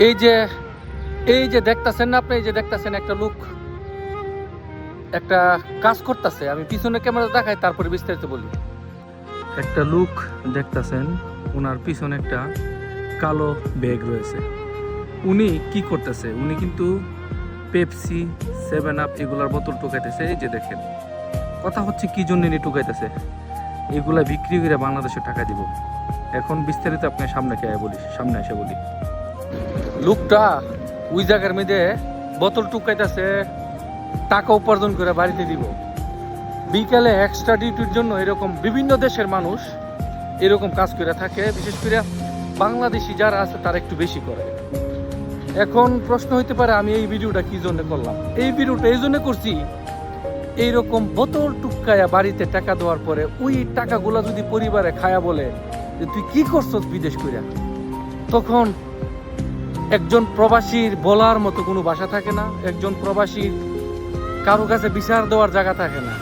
এই যে এই যে দেখতাছেন না আপনি, এই যে দেখতাছেন একটা লোক একটা কাজ করতেছে। আমি পিছনে ক্যামেরা দেখাই, তারপরে বিস্তারিত বলি। একটা লোক দেখতাছেন, ওনার পিছনে একটা কালো ব্যাগ রয়েছে। উনি কি করতেছে? উনি কিন্তু পেপসি, 7 আপ এগুলার বোতল টুকাইতেছে। এই যে দেখেন, কথা হচ্ছে কি জন্য ইনি টুকাইতেছে। এগুলা বিক্রি করে বাংলাদেশে টাকা দিব। এখন বিস্তারিত আপনার সামনে এসে বলি। লোকটা ওই জায়গার মধ্যে বোতল টুকাইতেছে, টাকা উপার্জন করে বাড়িতে দিব। বিকালে এক্সট্রা ডিউটির জন্য এরকম বিভিন্ন দেশের মানুষ এরকম কাজ করে থাকে। বিশেষ করে বাংলাদেশি যারা আছে তারা একটু বেশি করে। এখন প্রশ্ন হইতে পারে আমি এই ভিডিওটা কি জন্য করলাম। এই ভিডিওটা এই জন্য করছি, এইরকম বোতল টুকায়া বাড়িতে টাকা দেওয়ার পরে ওই টাকাগুলা যদি পরিবারে খায়া বলে যে তুই কি করছস বিদেশ কইরা, তখন একজন প্রবাসীর বলার মতো কোনো ভাষা থাকে না। একজন প্রবাসীর কারো কাছে বিচার দেওয়ার জায়গা থাকে না।